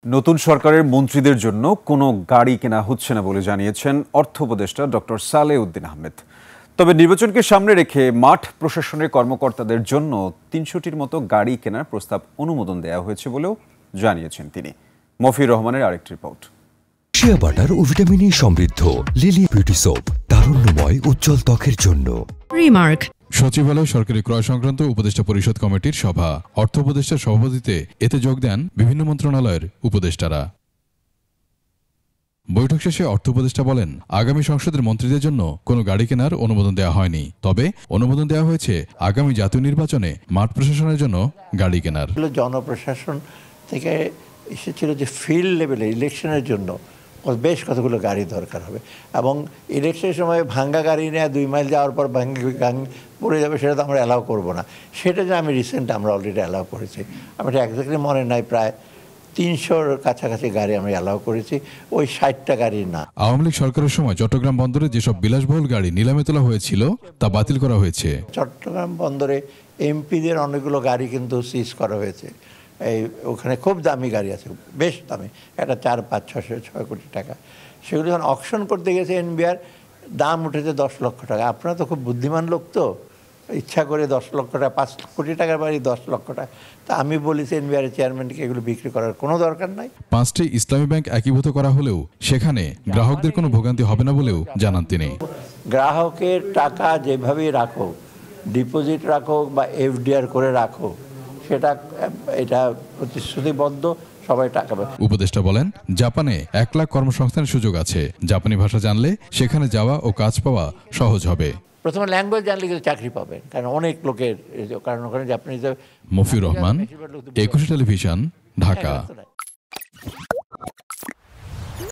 নতুন সরকারের মন্ত্রীদের জন্য কোনো গাড়ি কেনা হচ্ছে না বলে জানিয়েছেন অর্থ উপদেষ্টা ডক্টর সালেহ উদ্দিন আহমেদ। তবে নির্বাচনকে সামনে রেখে মাঠ প্রশাসনের কর্মকর্তাদের জন্য ৩০০টির মতো গাড়ি কেনার প্রস্তাব অনুমোদন দেওয়া হয়েছে বলেও জানিয়েছেন তিনি। মফির রহমানের আরেকটি রিপোর্ট। শিয়া বাটার ও ভিটামিন ই সমৃদ্ধ লিলি বিউটি সোপ, তারুণ্যময় উজ্জ্বল ত্বকের জন্য। রিমার্ক। সচিবালয় সরকারি ক্রয় সংক্রান্ত উপদেষ্টা পরিষদ কমিটির সভা। অর্থ উপদেষ্টার সভাপতিত্বে এতে যোগ দেন বিভিন্ন মন্ত্রণালয়ের উপদেষ্টারা। বৈঠক শেষে অর্থ উপদেষ্টা বলেন, আগামী সংসদের মন্ত্রীদের জন্য কোনো গাড়ি কেনার অনুমোদন দেওয়া হয়নি, তবে অনুমোদন দেওয়া হয়েছে আগামী জাতীয় নির্বাচনে মাঠ প্রশাসনের জন্য গাড়ি কেনার। জনপ্রশাসন থেকে এসেছিল যে ফিল্ড লেভেলে ইলেকশনের জন্য বেশ কতগুলো গাড়ি দরকার হবে, এবং ইলেকশনের সময় ভাঙ্গা গাড়ি নেওয়া 2 মাইল যাওয়ার পর পড়ে যাবে, সেটা তো আমরা অ্যালাউ করবো না। সেটা যে আমি রিসেন্ট আমরা অলরেডি অ্যালাউ করেছি, আমি এটা একজাক্টলি মনে নাই, প্রায় 300-র কাছাকাছি গাড়ি আমরা অ্যালাউ করেছি, ওই 60টা গাড়ি না। আওয়ামী লীগ সরকারের সময় চট্টগ্রাম বন্দরে যেসব বিলাসবহুল গাড়ি নিলামে তোলা হয়েছিল তা বাতিল করা হয়েছে। চট্টগ্রাম বন্দরে এমপিদের অনেকগুলো গাড়ি কিন্তু সিজ করা হয়েছে। ওখানে খুব দামি গাড়ি আছে, বেশ দামি, একটা 4, 5, 6 কোটি টাকা। সেগুলো যখন অকশন করতে গেছে এনবিআর, দাম উঠেছে 10 লক্ষ টাকা। আপনারা তো খুব বুদ্ধিমান লোক, তো ইচ্ছা করে 10 লক্ষ টাকা, 5 কোটি টাকার বাড়ি 10 লক্ষ টাকা। তা আমি বলেছি এনবিআরের চেয়ারম্যানকে এগুলো বিক্রি করার কোনো দরকার নাই। 5টি ইসলামী ব্যাংক একীভূত করা হলেও সেখানে গ্রাহকদের কোনো ভোগান্তি হবে না বলেও জানান তিনি। গ্রাহকের টাকা যেভাবেই রাখো, ডিপোজিট রাখো বা এফডিআর করে রাখো, সেটা এটা প্রতিশ্রুতিবদ্ধ, সবাই টাকা পাবে। উপদেষ্টা বলেন, জাপানে 1 লাখ কর্মসংস্থানের সুযোগ আছে। জাপানি ভাষা জানলে সেখানে যাওয়া ও কাজ পাওয়া সহজ হবে। প্রথমে ল্যাঙ্গুয়েজ জানলে কিন্তু চাকরি পাবেন, কারণ অনেক লোকের, কারণ ওখানে জাপানিজ। মফির রহমান, 21 টেলিভিশন, ঢাকা।